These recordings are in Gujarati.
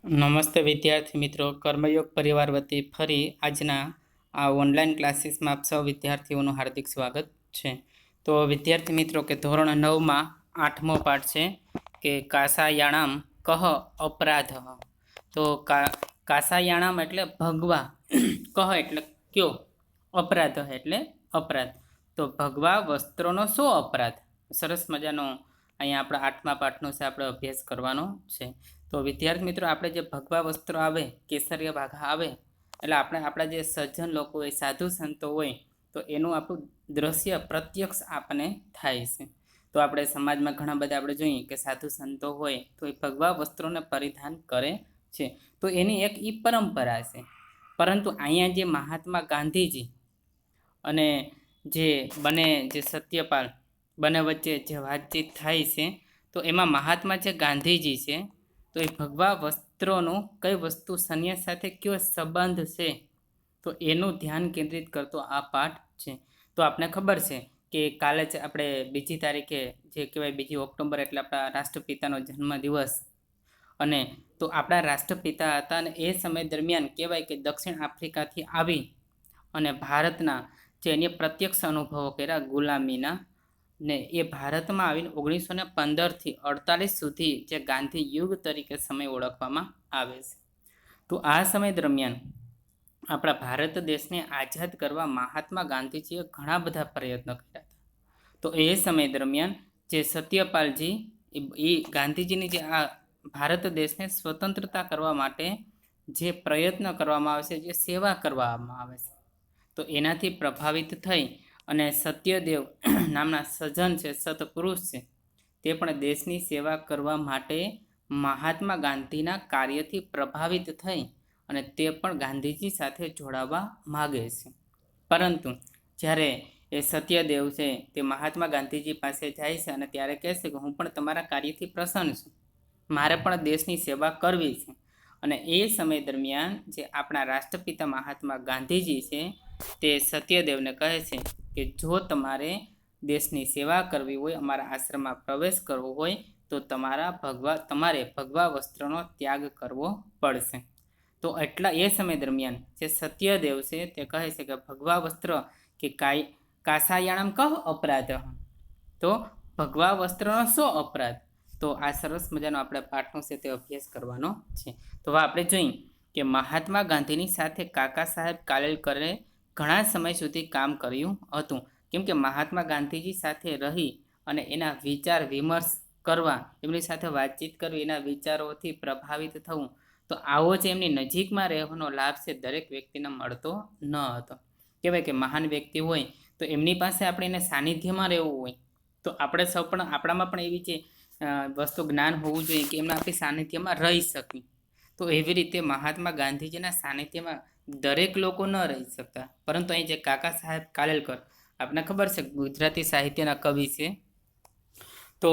નમસ્તે વિદ્યાર્થી મિત્રો, કર્મયોગ પરિવાર વતી ફરી આજના આ ઓનલાઈન ક્લાસીસમાં આપ સૌ વિદ્યાર્થીઓનું હાર્દિક સ્વાગત છે. તો વિદ્યાર્થી મિત્રો કે ધોરણ 9માં 8મો પાઠ છે કે કાસાયાણામ કહ અપરાધ. તો કાસાયાણામ એટલે ભગવા, કહ એટલે કયો, અપરાધ એટલે અપરાધ. તો ભગવા વસ્ત્રોનો શો અપરાધ? સરસ મજાનો અહીંયા આપણા 8મા પાઠનો છે, આપણે અભ્યાસ કરવાનો છે. તો વિદ્યાર્થી મિત્રો, આપણે જે ભગવા વસ્ત્રો આવે, કેસરિયા ભાગા આવે, એટલે આપણે આપણા જે સજ્જન લોકો હોય, સાધુ સંતો હોય, તો એનું આપણું દ્રશ્ય પ્રત્યક્ષ આપણને થાય છે. તો આપણે સમાજમાં ઘણા બધા આપણે જોઈએ કે સાધુ સંતો હોય તો એ ભગવા વસ્ત્રોને પરિધાન કરે છે. તો એની એક એ પરંપરા છે. પરંતુ અહીંયા જે મહાત્મા ગાંધીજી અને જે સત્યપાલ બંને વચ્ચે જે વાતચીત થાય છે, તો એમાં મહાત્મા જે ગાંધીજી છે, તો એ ભગવા વસ્ત્રોનો કઈ વસ્તુ સંન્યાસ સાથે કયો સંબંધ છે, તો એનું ધ્યાન કેન્દ્રિત કરતો આ પાઠ છે. તો આપણે ખબર છે કે કાલે જ આપણે 2જી તારીખે જે કહેવાય 2 ઓક્ટોબર એટલે આપણા રાષ્ટ્રપિતાનો જન્મદિવસ. અને તો આપણા રાષ્ટ્રપિતા હતા અને એ સમય દરમિયાન કહેવાય કે દક્ષિણ આફ્રિકાથી આવી અને ભારતના જે અન્ય પ્રત્યક્ષ અનુભવો કર્યા ગુલામીના, ને એ ભારતમાં આવીને 1915થી 48 સુધી જે ગાંધી યુગ તરીકે સમય ઓળખવામાં આવે છે. તો આ સમય દરમિયાન આપણા ભારત દેશને આઝાદ કરવા મહાત્મા ગાંધીજીએ ઘણા બધા પ્રયત્નો કર્યા હતા. તો એ સમય દરમિયાન જે સત્યપાલજી એ ગાંધીજીની જે આ ભારત દેશને સ્વતંત્રતા કરવા માટે જે પ્રયત્ન કરવામાં આવે છે, જે સેવા કરવામાં આવે છે, તો એનાથી પ્રભાવિત થઈ અને સત્યદેવ નામના સજ્જન છે, સત્પુરુષ છે, તે પણ દેશની સેવા કરવા માટે મહાત્મા ગાંધીના કાર્યથી પ્રભાવિત થઈ અને તે પણ ગાંધીજી સાથે જોડાવા માગે છે. પરંતુ જ્યારે એ સત્યદેવ છે તે મહાત્મા ગાંધીજી પાસે જાય છે અને ત્યારે કહે છે કે હું પણ તમારા કાર્યથી પ્રસન્ન છું, મારે પણ દેશની સેવા કરવી છે. અને એ સમય દરમિયાન જે આપણા રાષ્ટ્રપિતા મહાત્મા ગાંધીજી છે તે સત્યદેવને કહે છે કે જો તમારે દેશની સેવા કરવી હોય, અમારા આશ્રમમાં પ્રવેશ કરવો હોય, તો તમારે ભગવા વસ્ત્રનો ત્યાગ કરવો પડશે. તો એટલા એ સમય દરમિયાન જે સત્યદેવ છે તે કહે છે કે ભગવા વસ્ત્ર કે કાસાયાણામ કહ અપરાધ. તો ભગવા વસ્ત્રનો શો અપરાધ? તો આ સરસ મજાનો આપણે પાઠનો છે તે અભ્યાસ કરવાનો છે. તો આપણે જોઈએ કે મહાત્મા ગાંધીની સાથે કાકા સાહેબ કાલેલકરે ઘણા સમય સુધી કામ કર્યું હતું. કેમ કે મહાત્મા ગાંધીજી સાથે રહી અને એના વિચાર વિમર્શ કરવા, એમની સાથે વાતચીત કરવી, એના વિચારોથી પ્રભાવિત થવું, તો આવો જ એમની નજીકમાં રહેવાનો લાભ છે દરેક વ્યક્તિને મળતો ન હતો. કહેવાય કે મહાન વ્યક્તિ હોય તો એમની પાસે આપણે એને સાનિધ્યમાં રહેવું હોય, તો આપણે સૌ પણ આપણામાં પણ એવી જે વસ્તુ જ્ઞાન હોવું જોઈએ કે એમના આપણી સાનિધ્યમાં રહી શકીએ. તો એવી રીતે મહાત્મા ગાંધીજીના સાનિધ્યમાં દરેક લોકો ન રહી શકતા. પરંતુ અહીં જે કાકા સાહેબ કાલેલકર, આપને ખબર છે ગુજરાતી સાહિત્યના કવિ છે, તો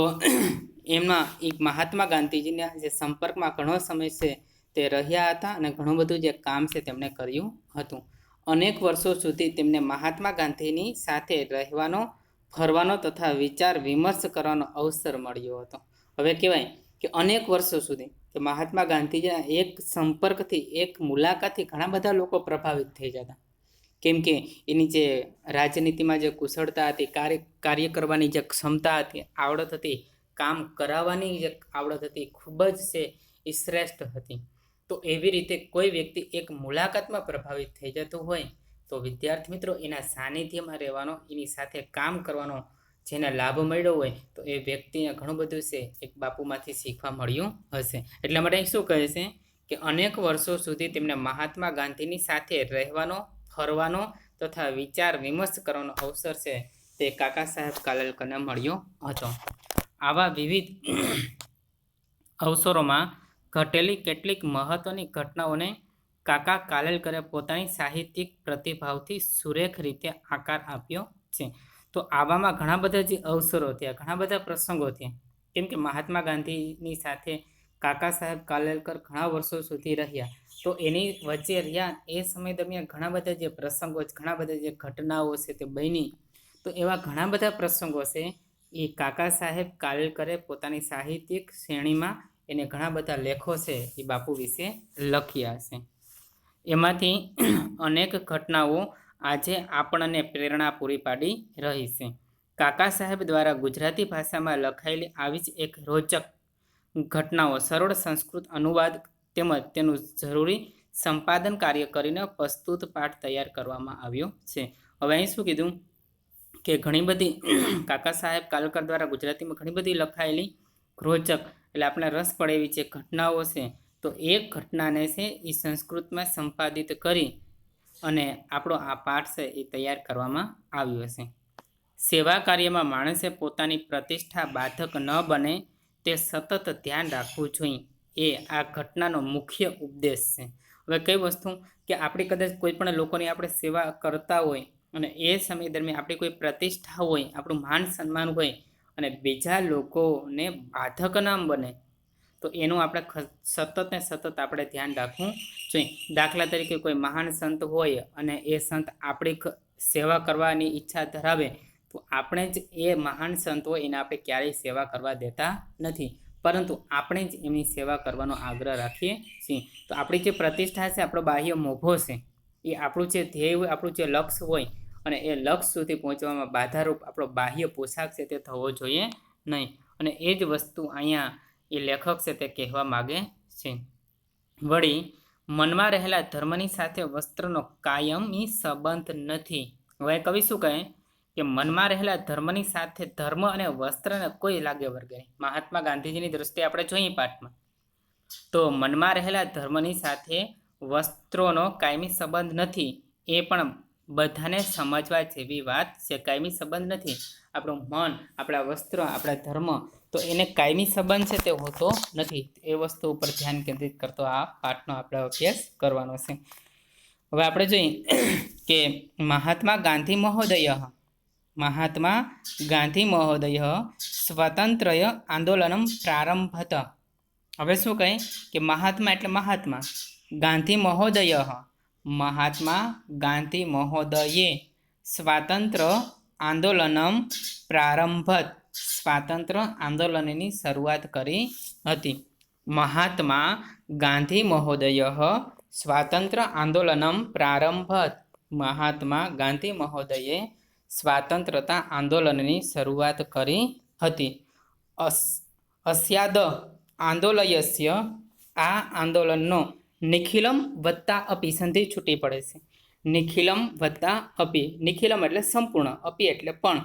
એમના એક મહાત્મા ગાંધીજીના જે સંપર્કમાં ઘણો સમય છે તે રહ્યા હતા અને ઘણું બધું જે કામ છે તેમણે કર્યું હતું. અનેક વર્ષો સુધી તેમને મહાત્મા ગાંધીની સાથે રહેવાનો, ફરવાનો તથા વિચાર વિમર્શ કરવાનો અવસર મળ્યો હતો. હવે કહેવાય કે અનેક વર્ષો સુધી કે મહાત્મા ગાંધીજીના એક સંપર્કથી, એક મુલાકાતથી ઘણા બધા લોકો પ્રભાવિત થઈ જતા. કેમ કે એની જે રાજનીતિમાં જે કુશળતા હતી, કાર્ય કરવાની જે ક્ષમતા હતી, આવડત હતી, કામ કરાવવાની જે આવડત હતી, ખૂબ જ છે એ શ્રેષ્ઠ હતી. તો એવી રીતે કોઈ વ્યક્તિ એક મુલાકાતમાં પ્રભાવિત થઈ જતું હોય તો વિદ્યાર્થી મિત્રો એના સાનિધ્યમાં રહેવાનો, એની સાથે કામ કરવાનો જેને લાભ મળ્યો હોય તો એ વ્યક્તિને ઘણું બધું છે એક બાપુમાંથી શીખવા મળ્યું હશે. એટલા માટે શું કહે છે કે અનેક વર્ષો સુધી તેમને મહાત્મા ગાંધીની સાથે રહેવાનો, ફરવાનો તથા વિચાર વિમર્શ કરવાનો અવસર છે તે કાકા સાહેબ કાલેલકરને મળ્યો હતો. આવા વિવિધ અવસરોમાં ઘટેલી કેટલીક મહત્વની ઘટનાઓને કાકા કાલેલકરે પોતાની સાહિત્યિક પ્રતિભાવથી સુરેખ રીતે આકાર આપ્યો છે. તો આવામાં ઘણા બધા જે અવસરો થયા, ઘણા બધા પ્રસંગો થયા. કેમ કે મહાત્મા ગાંધીની સાથે કાકા સાહેબ કાલેલકર ઘણા વર્ષો સુધી રહ્યા, તો એની વચ્ચે રહ્યા એ સમય દરમિયાન ઘણા બધા જે પ્રસંગો, ઘણા બધા જે ઘટનાઓ છે તે બની. તો એવા ઘણા બધા પ્રસંગો છે એ કાકા સાહેબ કાલેલકરે પોતાની સાહિત્યિક શ્રેણીમાં એને ઘણા બધા લેખો છે એ બાપુ વિશે લખ્યા છે. એમાંથી અનેક ઘટનાઓ આજે આપણને પ્રેરણા પૂરી પાડી રહી છે. કાકા સાહેબ દ્વારા ગુજરાતી ભાષામાં લખાયેલી આવી જ એક રોચક ઘટનાઓ સરળ સંસ્કૃત અનુવાદ તેમજ તેનું જરૂરી સંપાદન કાર્ય કરીને પ્રસ્તુત પાઠ તૈયાર કરવામાં આવ્યો છે. હવે અહીં શું કીધું કે ઘણી બધી કાકા સાહેબ કાલકર દ્વારા ગુજરાતીમાં ઘણી બધી લખાયેલી રોચક એટલે આપણે રસ પડે એવી જે ઘટનાઓ છે, તો એક ઘટનાને છે એ સંસ્કૃતમાં સંપાદિત કરી અને આપણો આ પાઠ છે એ તૈયાર કરવામાં આવ્યો છે. સેવા કાર્યમાં માણસે પોતાની પ્રતિષ્ઠા બાધક ન બને તે સતત ધ્યાન રાખવું જોઈએ, એ આ ઘટનાનો મુખ્ય ઉપદેશ છે. હવે કઈ વસ્તુ કે આપણી કદાચ કોઈ પણ લોકોની આપણે સેવા કરતા હોય અને એ સમય દરમિયાન આપણી કોઈ પ્રતિષ્ઠા હોય, આપણું માન સન્માન હોય અને બીજા લોકોને બાધક ના બને, તો એનું આપણે સતત ને સતત આપણે ધ્યાન રાખવું જોઈએ. દાખલા તરીકે કોઈ મહાન સંત હોય અને એ સંત આપણી સેવા કરવાની ઈચ્છા ધરાવે, તો આપણે જ એ મહાન સંત હોય એને આપણે ક્યારેય સેવા કરવા દેતા નથી, પરંતુ આપણે જ એમની સેવા કરવાનો આગ્રહ રાખીએ છીએ. તો આપણી જે પ્રતિષ્ઠા છે, આપણો બાહ્ય મોભો છે, એ આપણું જે ધ્યેય હોય, આપણું જે લક્ષ્ય હોય અને એ લક્ષ્ય સુધી પહોંચવામાં બાધારૂપ આપણો બાહ્ય પોશાક છે તે થવો જોઈએ નહીં. અને એ જ વસ્તુ અહીંયા એ લેખક છે તે કહેવા માગે છે. વળી મનમાં રહેલા ધર્મની સાથે વસ્ત્રનો કાયમી સંબંધ નથી. હવે કવિ શું કહે કે મનમાં રહેલા ધર્મની સાથે ધર્મ અને વસ્ત્રને કોઈ લાગે વર્ગે. મહાત્મા ગાંધીજીની દ્રષ્ટિએ આપણે જોઈએ પાઠમાં, તો મનમાં રહેલા ધર્મની સાથે વસ્ત્રોનો કાયમી સંબંધ નથી, એ પણ બધાને સમજવા જેવી વાત છે. કાયમી સંબંધ નથી. આપણું મન, આપણા વસ્ત્ર, આપણા ધર્મ, તો એને કાયમી સંબંધ છે તે હોતો નથી. એ વસ્તુ ઉપર ધ્યાન કેન્દ્રિત કરતો આ પાઠનો આપણે અભ્યાસ કરવાનો છે. હવે આપણે જોઈએ કે મહાત્મા ગાંધી મહોદય સ્વાતંત્ર્ય આંદોલનમ પ્રારંભત. હવે શું કહે કે મહાત્મા એટલે મહાત્મા ગાંધી મહોદયે સ્વાતંત્ર્ય આંદોલનમ પ્રારંભત, સ્વાતંત્ર્ય આંદોલનની શરૂઆત કરી હતી. મહાત્મા ગાંધી મહોદય સ્વાતંત્ર્ય આંદોલનમ પ્રારંભત. મહાત્મા ગાંધી મહોદયે સ્વાતંત્રતા આંદોલનની શરૂઆત કરી હતી. અસ્યાદ આંદોલયસ્ય, આ આંદોલનનો નિખિલમ વત્તા અપી, સંધિ છૂટી પડે છે. નિખિલમ વત્તા અપી, નિખિલમ એટલે સંપૂર્ણ, અપી એટલે પણ,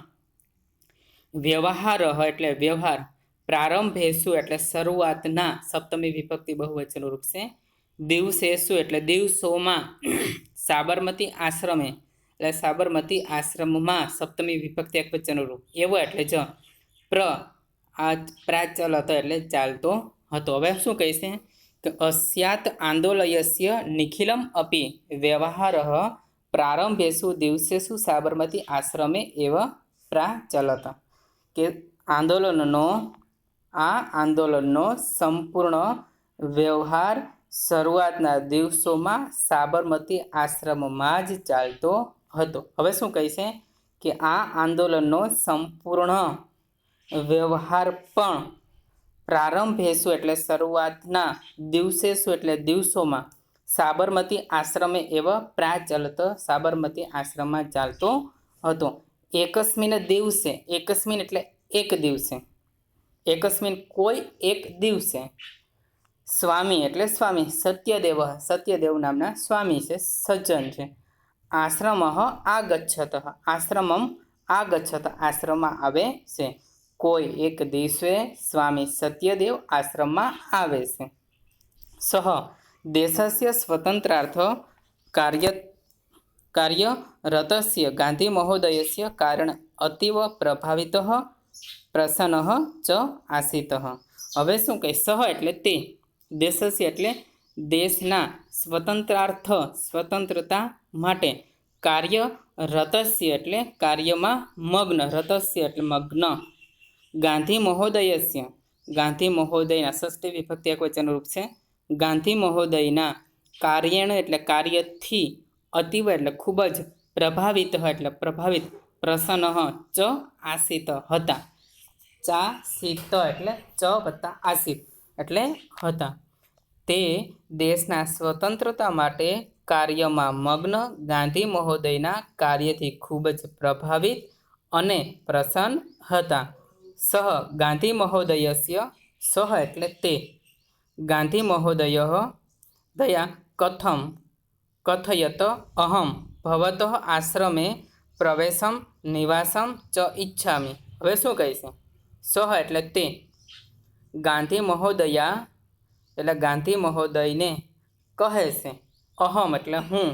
વ્યવહાર એટલે વ્યવહાર, પ્રારંભેસુ એટલે શરૂઆતના, સપ્તમી વિભક્તિ બહુવચન રૂપ છે. દિવસેસુ એટલે દિવસોમાં, સાબરમતી આશ્રમે એટલે સાબરમતી આશ્રમમાં, સપ્તમી વિભક્તિ એકવચન રૂપ. એવો એટલે જ પ્રાચલત એટલે ચાલતો હતો. હવે શું કહીશે કે અસ્યાત આંદોલયસ્ય નિખિલમ અપી વ્યવહાર પ્રારંભેસુ દિવસેસુ સાબરમતી આશ્રમે એવ પ્રાચલત. કે આંદોલનનો સંપૂર્ણ વ્યવહાર શરૂઆતના દિવસોમાં સાબરમતી આશ્રમમાં જ ચાલતો હતો. હવે શું કહીશે કે આ આંદોલનનો સંપૂર્ણ વ્યવહાર પણ પ્રારંભેસુ એટલે શરૂઆતના, દિવસેસુ એટલે દિવસોમાં, સાબરમતી આશ્રમે એવા પ્રાચલત, સાબરમતી આશ્રમમાં ચાલતો હતો. એકસ્મિન દિવસે, એકસ્મિન એટલે એક દિવસે, એકસ્મિન કોઈ એક દિવસે, સ્વામી એટલે સ્વામી, સત્યદેવ નામના સ્વામી છે, સજ્જન છે. આશ્રમ આગચ્છત, આશ્રમમ આગચ્છત, આશ્રમમાં આવે છે. કોઈ એક દિવસે સ્વામી સત્યદેવ આશ્રમમાં આવે છે. સહ દેશસ્ય સ્વતંત્રાર્થ કાર્યરતસ્ય ગાંધી મહોદયસ્ય કારણ અતીવ પ્રભાવિત પ્રસન્ન ચ આસિત. હવે શું કહે, સહ એટલે તે, દેશસ્ય એટલે દેશના, સ્વતંત્રાર્થ સ્વતંત્રતા માટે, કાર્યરતસ્ય એટલે કાર્યમાં મગ્ન, રતસ્ય એટલે મગ્ન, ગાંધી મહોદયસ્ય, ગાંધી મહોદયના, ષષ્ઠી વિભક્તિ એકવચન રૂપ છે. ગાંધી મહોદયના કાર્યણ એટલે કાર્યથી, અતિવ એટલે ખૂબ જ, પ્રભાવિત એટલે પ્રભાવિત, પ્રસન્ન ચ આસિત હતા. ચાસિત એટલે ચ વત્તા આસિત, એટલે હતા. તે દેશના સ્વતંત્રતા માટે કાર્યમાં મગ્ન ગાંધી મહોદયના કાર્યથી ખૂબ જ પ્રભાવિત અને પ્રસન્ન હતા. સહ ગાંધી મહોદયસ્ય સહ એટલે તે ગાંધી મહોદય દયા કથમ કથયત અહમ ભવતઃ આશ્રમે પ્રવેશમ નિવાસમ ચ ઈચ્છામિ. હવે શું કહીશે? સહ એટલે તે ગાંધી મહોદયા એટલે ગાંધી મહોદયને કહે છે. અહમ એટલે હું,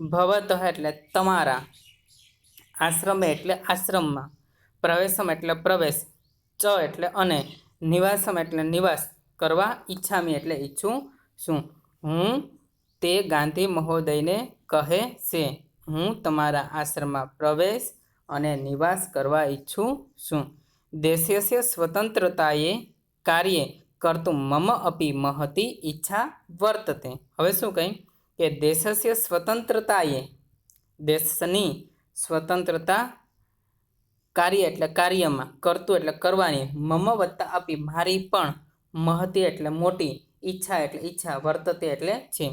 ભવતઃ એટલે તમારા, આશ્રમે એટલે આશ્રમમાં, પ્રવેશમ એટલે પ્રવેશ, ચ એટલે અને, નિવાસમ એટલે નિવાસ કરવા, ઈચ્છામી એટલે ઈચ્છું છું. હું તે ગાંધી મહોદયને કહે છે હું તમારા આશ્રમમાં પ્રવેશ અને નિવાસ કરવા ઈચ્છું છું. દેશસ્ય સ્વતંત્રતાએ કાર્ય કર્તુમ મમ અપી મહતી ઈચ્છા વર્તતે. હવે શું કહી કે દેશસ્ય સ્વતંત્રતાએ દેશની સ્વતંત્રતા કાર્ય એટલે કાર્યમાં, કરતું એટલે કરવાની, મમ વત્તા અપી મારી પણ, મહતી એટલે મોટી, ઈચ્છા એટલે ઈચ્છા, વર્તતે એટલે છે.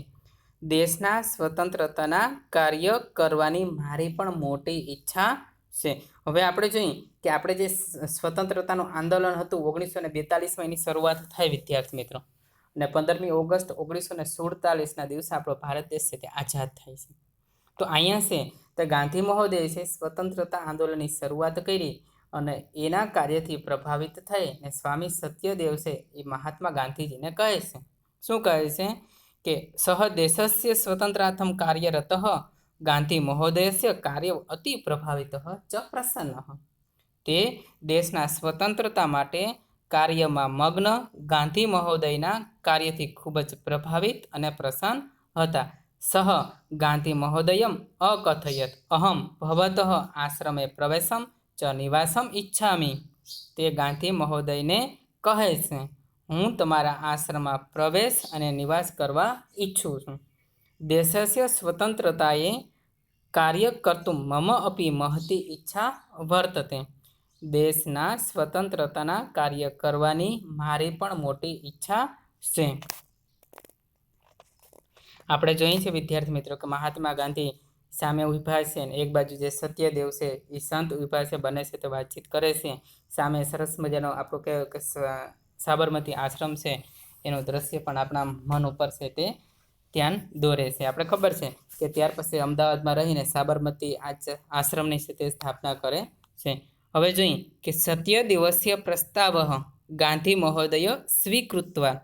દેશના સ્વતંત્રતાના કાર્ય કરવાની મારી પણ મોટી ઈચ્છા છે. હવે આપણે જોઈએ કે આપણે જે સ્વતંત્રતાનું આંદોલન હતું 1942માં એની શરૂઆત થાય વિદ્યાર્થી મિત્રો, અને 15મી ઓગસ્ટ 1947ના દિવસે આપણો ભારત દેશ છે તે આઝાદ થાય છે. તો અહીંયા છે તે ગાંધી મહોદય છે સ્વતંત્રતા આંદોલનની શરૂઆત કરી અને એના કાર્યથી પ્રભાવિત થઈ અને સ્વામી સત્યદેવ છે એ મહાત્મા ગાંધીજીને કહે છે. શું કહે છે કે સહ દેશસ્ય સ્વતંત્રાર્થમ કાર્યરત ગાંધી મહોદયસ્ય કાર્ય અતિ પ્રભાવિત ચ પ્રસન્ન. તે દેશના સ્વતંત્રતા માટે કાર્યમાં મગ્ન ગાંધી મહોદયના કાર્યથી ખૂબ જ પ્રભાવિત અને પ્રસન્ન હતા. સહ ગાંધી મહોદયમ અકથયત અહમ ભવતઃ આશ્રમે પ્રવેશમ ચ નિવાસમ ઈચ્છામિ. તે ગાંધી મહોદયને કહે છે હું તમારા આશ્રમમાં પ્રવેશ અને નિવાસ કરવા ઈચ્છું છું. દેશસ્ય સ્વતંત્રતાએ કાર્ય કર્તુમ મમ અપી મહતી ઈચ્છા વર્તતે. દેશના સ્વતંત્રતાના કાર્ય કરવાની મારી પણ મોટી ઈચ્છા છે. આપણે જોઈએ છીએ વિદ્યાર્થી મિત્રો કે મહાત્મા ગાંધી સામે ઊભા છે અને એક બાજુ જે સત્યદેવ છે એ સંત ઊભા છે, બને છે તે વાતચીત કરે છે. સામે સરસ મજાનો આપણો કહેવાય કે સાબરમતી આશ્રમ છે એનું દ્રશ્ય પણ આપણા મન ઉપર છે તે ધ્યાન દોરે છે. આપણે ખબર છે કે ત્યાર પછી અમદાવાદમાં રહીને સાબરમતી આશ્રમની છે તે સ્થાપના કરે છે. હવે જોઈએ કે સત્ય દિવસ્ય પ્રસ્તાવ ગાંધી મહોદય સ્વીકૃત્વા.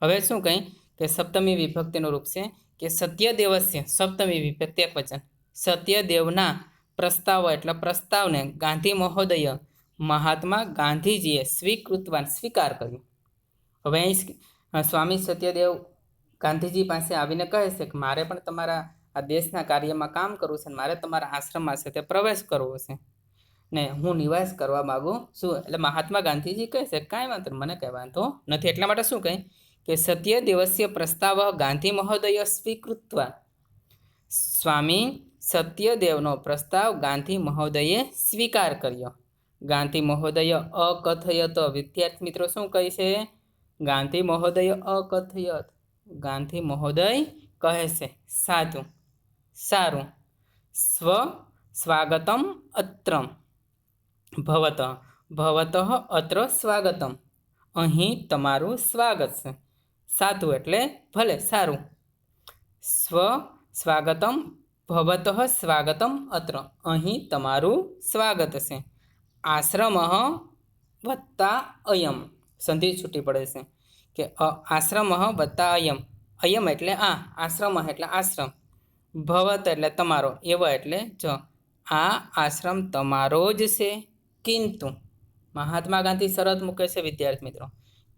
હવે શું કહી કે સપ્તમી વિભક્તિનું રૂપ છે કે સત્યદેવસ્ય સપ્તમી વિભક્તિ એક વચન, સત્યદેવના પ્રસ્તાવ એટલે પ્રસ્તાવને ગાંધી મહોદય મહાત્મા ગાંધીજીએ સ્વીકૃતવાન સ્વીકાર કર્યું. હવે અહીં સ્વામી સત્યદેવ ગાંધીજી પાસે આવીને કહે છે કે મારે પણ તમારા આ દેશના કાર્યમાં કામ કરવું છે, મારે તમારા આશ્રમમાં છે તે પ્રવેશ કરવો છે ને હું નિવાસ કરવા માગું છું. એટલે મહાત્મા ગાંધીજી કહે છે કાંઈ વાંધો મને કંઈ વાંધો નથી. એટલા માટે શું કહે કે સત્ય દિવસ્ય પ્રસ્તાવ ગાંધી મહોદય સ્વીકૃત્વા. સ્વામી સત્યદેવનો પ્રસ્તાવ ગાંધી મહોદયે સ્વીકાર કર્યો. ગાંધી મહોદય અકથયત. વિદ્યાર્થી મિત્રો શું કહે છે? ગાંધી મહોદય અકથયત. ગાંધી મહોદય કહે છે સાચું, સારું. સ્વાગતમ અત્રમ ભવત ભવતઃ અત્ર સ્વાગતમ. અહીં તમારું સ્વાગત છે. સાચું એટલે ભલે, સારું. સ્વાગતમ ભવતઃ સ્વાગતમ અત્ર. અહીં તમારું સ્વાગત છે. આશ્રમ વત્તા અયમ. સંધિ છૂટી પડે છે કે આશ્રમ વત્તા અયમ. અયમ એટલે આ, આશ્રમ એટલે આશ્રમ, ભવત એટલે તમારો, એવ એટલે જો. આ આશ્રમ તમારો જ છે. કિંતુ મહાત્મા ગાંધી શરત મૂકે છે વિદ્યાર્થી મિત્રો,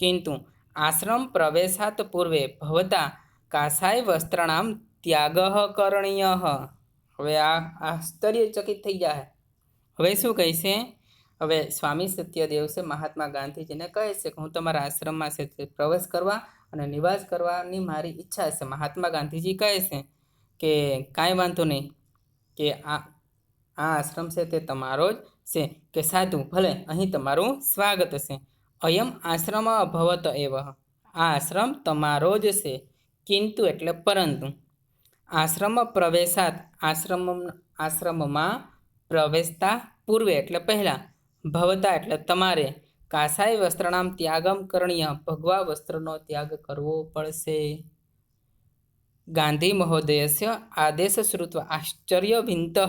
કિંતુ આશ્રમ પ્રવેશાત પૂર્વે ભવતા કાષાય વસ્ત્રાણામ ત્યાગ કરણીય. હવે આ આશ્ચર્યચકિત થઈ જાય. હવે શું કહે છે? હવે સ્વામી સત્યદેવ છે મહાત્મા ગાંધીજીને કહે છે કે હું તમારા આશ્રમમાં છે તે પ્રવેશ કરવા અને નિવાસ કરવાની મારી ઈચ્છા છે. મહાત્મા ગાંધીજી કહે છે કે કાંઈ વાંધો નહીં, કે આ આશ્રમ છે તે તમારો જ છે, કે સાધુ ભલે અહીં તમારું સ્વાગત છે. અયમ આશ્રમ અભવત એવ. આ આશ્રમ તમારો જ છે. કિંતુ એટલે પરંતુ. આશ્રમ પ્રવેશાત આશ્રમમાં પ્રવેશતા પૂર્વે એટલે પહેલાં. ભવતા એટલે તમારે. કાસાય વસ્ત્રનામ ત્યાગમ કરણીય ભગવા વસ્ત્રનો ત્યાગ કરવો પડશે. ગાંધી મહોદયસ્ય આદેશ શ્રુત્વા આશ્ચર્યવિંતઃ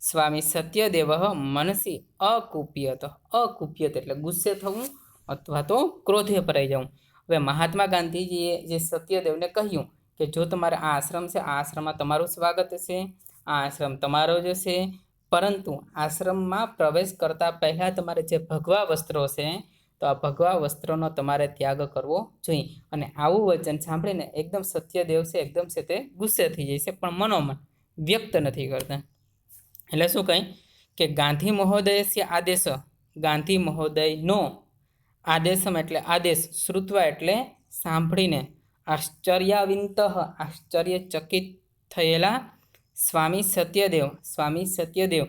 સ્વામી સત્યદેવ મનસી અકુપ્યત. અકુપ્યત એટલે ગુસ્સે થવું અથવા તો ક્રોધે ભરાઈ જવું. હવે મહાત્મા ગાંધીજીએ જે સત્યદેવને કહ્યું કે જો તમારે આ આશ્રમ છે, આ આશ્રમમાં તમારું સ્વાગત છે, આ આશ્રમ તમારો જ છે, પરંતુ આશ્રમમાં પ્રવેશ કરતાં પહેલાં તમારે જે ભગવા વસ્ત્રો છે તો આ ભગવા વસ્ત્રોનો તમારે ત્યાગ કરવો જોઈએ. અને આવું વચન સાંભળીને એકદમ સત્યદેવ છે એકદમ છે તે ગુસ્સે થઈ જાય છે, પણ મનોમન વ્યક્ત નથી કરતા. એટલે શું કહે કે ગાંધી મહોદયસ્ય આદેશ, ગાંધી મહોદયનો આદેશમ એટલે આદેશ, શ્રુત્વા એટલે સાંભળીને, આશ્ચર્યાવિંત આશ્ચર્યચકિત થયેલા, સ્વામી સત્યદેવ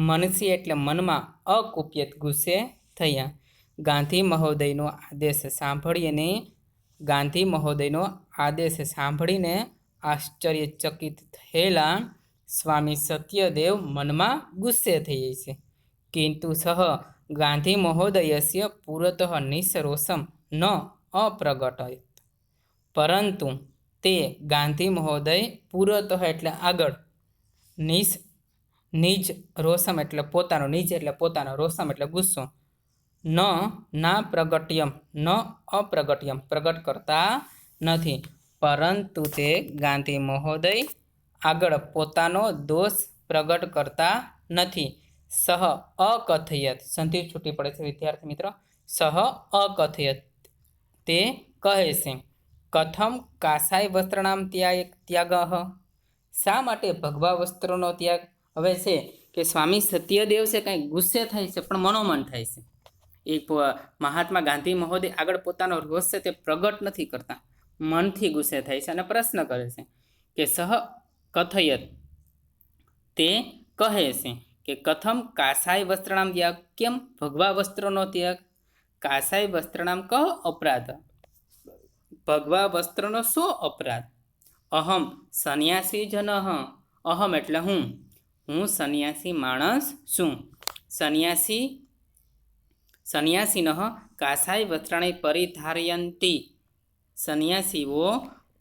મનસી એટલે મનમાં, અકુપ્યત ગુસ્સે થયા. ગાંધી મહોદયનો આદેશ સાંભળીને, ગાંધી મહોદયનો આદેશ સાંભળીને આશ્ચર્યચકિત થયેલા સ્વામી સત્યદેવ મનમાં ગુસ્સે થઈ જાય છે. કિંતુ સહ ગાંધી મહોદયસ્ય પુરતઃ નિસરોષમ ન અપ્રગટયત. પરંતુ તે ગાંધી મહોદય પુરતઃ એટલે આગળ, નિજ રોષમ એટલે પોતાનો, નિજ એટલે પોતાનો, રોષમ એટલે ગુસ્સો, ના પ્રગટ્યમ ન અપ્રગટ્યમ પ્રગટ કરતા નથી. પરંતુ તે ગાંધી મહોદય આગળ પોતાનો દોષ પ્રગટ કરતા નથી. સહ અકથયત, સંધિ છૂટી પડે છે વિદ્યાર્થી મિત્રો. સહ અકથયત તે કહે છે. કથમ કાસાય વસ્ત્રનામ ત્યાગ, શા માટે ભગવા વસ્ત્રોનો ત્યાગ? હવે છે કે સ્વામી સત્યદેવ છે કંઈ ગુસ્સે થાય છે પણ મનોમન થાય છે. એક મહાત્મા ગાંધી મહોદય આગળ પોતાનો રોષ છે તે પ્રગટ નથી કરતા, મનથી ગુસ્સે થાય છે અને પ્રશ્ન કરે છે કે સહ કથયત તે કહે છે કે કથમ કાસાય વસ્ત્રનામ ત્યાગ, કેમ ભગવા વસ્ત્રનો ત્યાગ? કાસાય વસ્ત્રનામ કહ અપરાધ, ભગવા વસ્ત્રનો શો અપરાધ? અહમ સંન્યાસી જન, અહમ એટલે હું સંન્યાસી માણસ છું. સંન્યાસીન કાસાય વસ્ત્રાણી પરિધારયંતી, સંન્યાસીઓ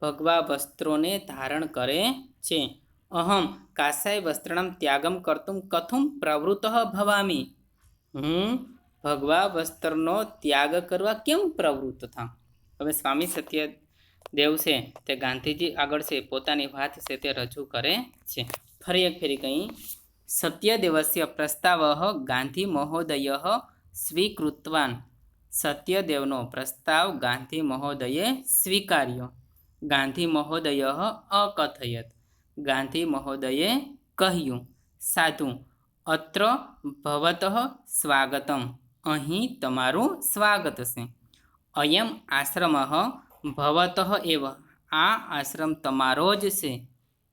ભગવા વસ્ત્રોને ધારણ કરે છે. અહમ કાસાય વસ્ત્રનામ ત્યાગમ કર્તુમ કથું પ્રવૃત્ત ભવામી, હું ભગવા વસ્ત્રનો ત્યાગ કરવા કેમ પ્રવૃત્ત થાઉં? હવે સ્વામી સત્યદેવ છે તે ગાંધીજી આગળ છે પોતાની વાત છે તે રજૂ કરે છે. ફરી એક ફેરી કહી, સત્યદેવસ્ય પ્રસ્તાવ ગાંધી મહોદય સ્વીકૃતવાન, સત્યદેવનો પ્રસ્તાવ ગાંધી મહોદયે સ્વીકાર્યો. ગાંધી મહોદય અકથયત, ગાંધી મહોદયે કહ્યું. સાધુ અત્ર ભવતઃ સ્વાગતમ, અહીં તમારું સ્વાગત છે. અયમ આશ્રમ ભવતઃ એવ, આ આશ્રમ તમારો જ છે.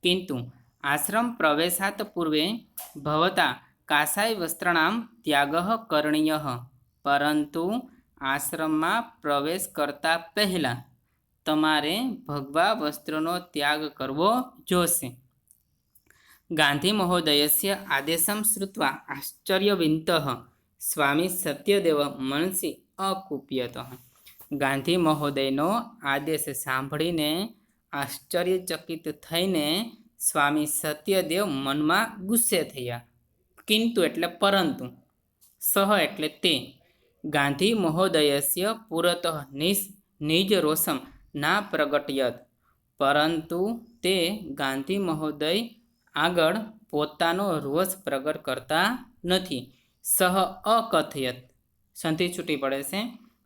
કિંતુ આશ્રમ પ્રવેશાત પૂર્વે ભવતા કાસાય વસ્ત્રણામ ત્યાગ કરણીય, પરંતુ આશ્રમમાં પ્રવેશ કરતા પહેલાં તમારે ભગવા વસ્ત્રનો ત્યાગ કરવો જોશે. ગાંધી મહોદયસ્ય આદેશમ શ્રુત્વા આશ્ચર્યવિંતઃ સ્વામી સત્યદેવ મનસી અકુપ્યત. ગાંધી મહોદયનો આદેશ સાંભળીને આશ્ચર્યચકિત થઈને સ્વામી સત્યદેવ મનમાં ગુસ્સે થયા. કિંતુ એટલે પરંતુ, સહ એટલે તે, ગાંધી મહોદયસ્ય પુરતઃ નિજ રોષમ ના પ્રગટયત, પરંતુ તે ગાંધી મહોદય આગળ પોતાનો રોષ પ્રગટ કરતા નથી. સહ અકથયત, સંધિ છૂટી પડે છે.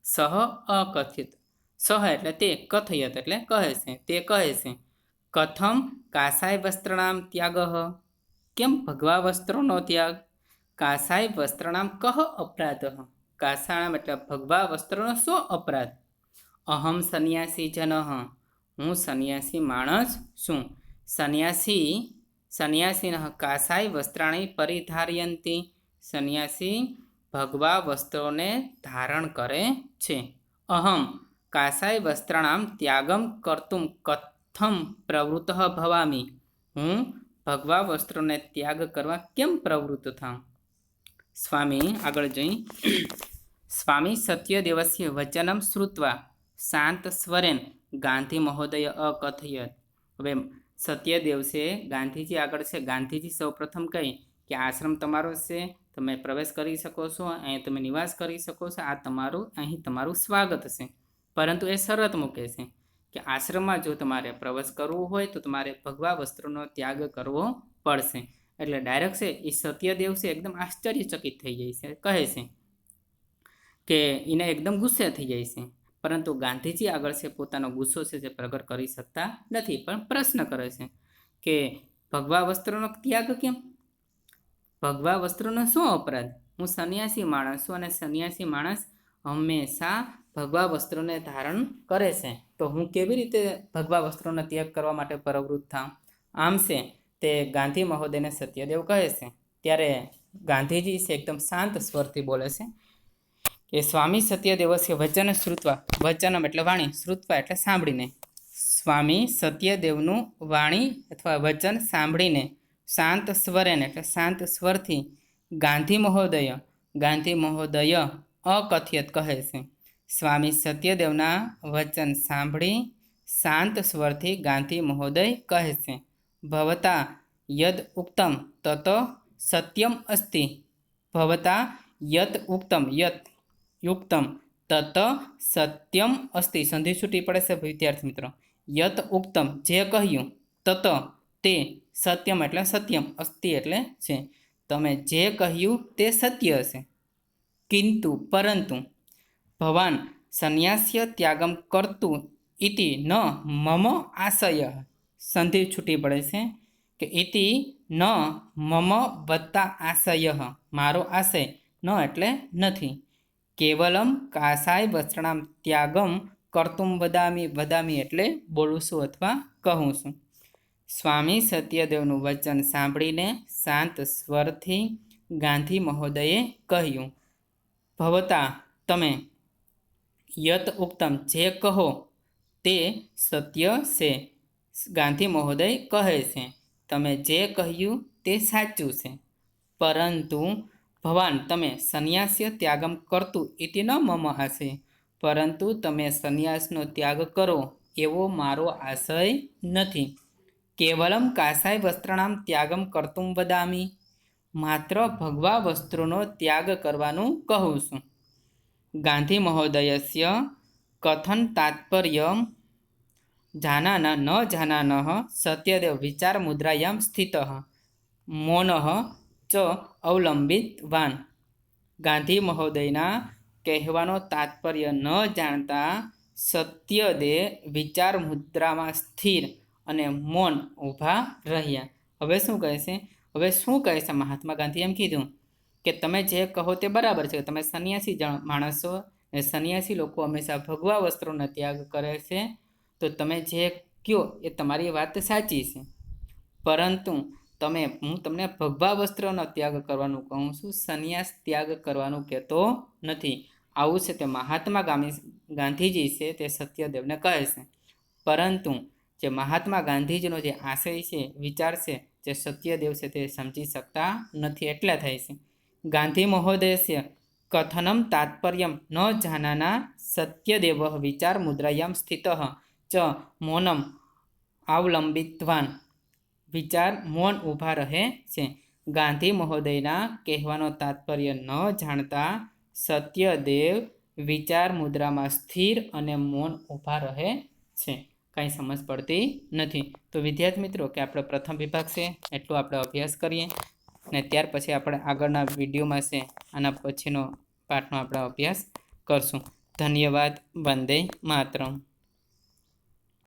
સહ અકથિત, સહ એટલે તે, કથયત એટલે કહે છે, તે કહે છે. કથમ કાસાય વસ્ત્રનામ ત્યાગ, કેમ ભગવા વસ્ત્રોનો ત્યાગ? કાસાય વસ્ત્રનામ કહ અપરાધ, કાસાણામ એટલે ભગવા વસ્ત્રનો શો અપરાધ? અહમ સંન્યાસી જન, હું સંન્યાસી માણસ છું. સંન્યાસીન કાસાય વસ્ત્રાણી પરિધારયંતી, સંન્યાસી ભગવા વસ્ત્રોને ધારણ કરે છે. અહમ कासाय वस्त्राणां त्यागं कर्तुं कथं प्रवृत्तः भवामि। हूँ भगवा वस्त्रोने त्याग करवा केम प्रवृत्त था। स्वामी आगळ जई स्वामी सत्यदेवस्य वचनं श्रुत्वा शांत स्वरेन गांधी महोदय अकथयत। હવે સત્યદેવ છે ગાંધીજી આગળ છે, ગાંધીજી સૌ પ્રથમ કહી કે આશ્રમ તમારો છે, તમે પ્રવેશ કરી શકો છો, અહીં તમે નિવાસ કરી શકો છો, આ તમારું અહીં તમારું સ્વાગત છે, પરંતુ એ શરત મૂકે છે કે આશ્રમમાં જો તમારે પ્રવેશ કરવો હોય તો તમારે ભગવા વસ્ત્રોનો ત્યાગ કરવો પડશે। એટલે ડાયરેક્ટ છે એ સત્યદેવ છે એકદમ આશ્ચર્યચકિત થઈ જાય છે, કહે છે કે એને એકદમ ગુસ્સે થઈ જાય છે, પરંતુ ગાંધીજી આગળ છે પોતાનો ગુસ્સો છે જે પ્રગટ કરી શકતા નથી, પણ પ્રશ્ન કરે છે કે ભગવા વસ્ત્રોનો ત્યાગ કેમ, ભગવા વસ્ત્રોનો શું અપરાધ, હું સંન્યાસી માણસ છું અને સંન્યાસી માણસ હંમેશા ભગવા વસ્ત્રોને ધારણ કરે છે, તો હું કેવી રીતે ભગવા વસ્ત્રોનો ત્યાગ કરવા માટે પ્રવૃત્ત થાઉં। આમ છે તે ગાંધી મહોદયને સત્યદેવ કહે છે। ત્યારે ગાંધીજી છે એકદમ શાંત સ્વરથી બોલે છે કે સ્વામી સત્યદેવસ્ય વચન શ્રુત્વા, વચનમ એટલે વાણી, શ્રુત્વા એટલે સાંભળીને, સ્વામી સત્યદેવનું વાણી અથવા વચન સાંભળીને શાંત સ્વરેન એટલે શાંત સ્વરથી ગાંધી મહોદય અકથયત કહે છે। સ્વામી સત્યદેવના વચન સાંભળી શાંત સ્વરથી ગાંધી મહોદય કહે છે, ભવતા યદ ઉક્તમ તત સત્યમ અસ્તિ, ભવતા યત ઉક્તમ યત યુક્તમ તત સત્યમ અસ્તિ, સંધિ છૂટી પડે છે વિદ્યાર્થી મિત્રો, યત ઉક્તમ જે કહ્યું, તત તે, સત્યમ એટલે સત્યમ, અસ્તિ એટલે છે, તમે જે કહ્યું તે સત્ય હશે, કિંતુ પરંતુ ભવાન સંન્યાસ્ય ત્યાગમ કર્તું ઇતિ ન મમ આશય, સંધિ છૂટી પડે છે કે ઇતિ ન મમ વત્તા આશય, મારો આશય, ન એટલે નથી, કેવલમ કાસાય વસ્ત્રાણામ ત્યાગમ કર્તુમ વદામી, વદામી એટલે બોલું છું અથવા કહું છું। સ્વામી સત્યદેવનું વચન સાંભળીને શાંત સ્વરથી ગાંધી મહોદયે કહ્યું, ભવતા તમે યત ઉક્તમ જે કહો તે સત્ય છે, ગાંધી મહોદય કહે છે તમે જે કહ્યું તે સાચું છે, પરંતુ ભવાન તમે સંન્યાસ્ય ત્યાગમ કરતું ઇતિ ન મમ આશય, પરંતુ તમે સંન્યાસનો ત્યાગ કરો એવો મારો આશય નથી, કેવલમ કાસાય વસ્ત્રાણામ ત્યાગમ કર્તુમ વદામી, માત્ર ભગવા વસ્ત્રોનો ત્યાગ કરવાનું કહું છું। ગાંધી મહોદયસ્ય કથન તાત્પર્ય જાનાન ન જાનાનઃ સત્યદેવ વિચાર મુદ્રાયામ સ્થિતઃ મૌનઃ ચ અવલંબિતવાન, ગાંધી મહોદયના કહેવાનો તાત્પર્ય ન જાણતા સત્યદેવ વિચાર મુદ્રામાં સ્થિર અને મૌન ઊભા રહ્યા। હવે શું કહે છે, હવે શું કહે છે મહાત્મા ગાંધી એમ કીધું કે તમે જે કહો તે બરાબર છે, તમે સંન્યાસી માણસો ને સંન્યાસી લોકો હંમેશા ભગવા વસ્ત્રોનો ત્યાગ કરે છે, તો તમે જે કહો એ તમારી વાત સાચી છે, પરંતુ હું તમને ભગવા વસ્ત્રનો ત્યાગ કરવાનું કહું છું, સંન્યાસ ત્યાગ કરવાનું કહેતો નથી। આવું છે તે મહાત્મા ગાંધીજી છે તે સત્યદેવને કહે છે, પરંતુ જે મહાત્મા ગાંધીજીનો જે આશય છે, વિચાર છે, જે સત્યદેવ છે તે સમજી શકતા નથી, એટલે થાય છે। ગાંધી મહોદયસ્ય કથનમ તાત્પર્યમ ન જાનાના સત્યદેવ વિચાર મુદ્રાયામ સ્થિતઃ ચ મૌનમ અવલંબિતવાન, વિચાર મૌન ઊભા રહે છે। ગાંધી મહોદયના કહેવાનો તાત્પર્ય ન જાણતા સત્યદેવ વિચાર મુદ્રામાં સ્થિર અને મૌન ઊભા રહે છે, કાંઈ સમજ પડતી નથી। તો વિદ્યાર્થી મિત્રો કે આપણો પ્રથમ વિભાગ છે એટલો આપણે અભ્યાસ કરીએ ને ત્યાર પછી આપણે આગળના વિડીયોમાં છે આના પછીનો પાઠનો આપણે અભ્યાસ કરશું। ધન્યવાદ। વંદે માતરમ।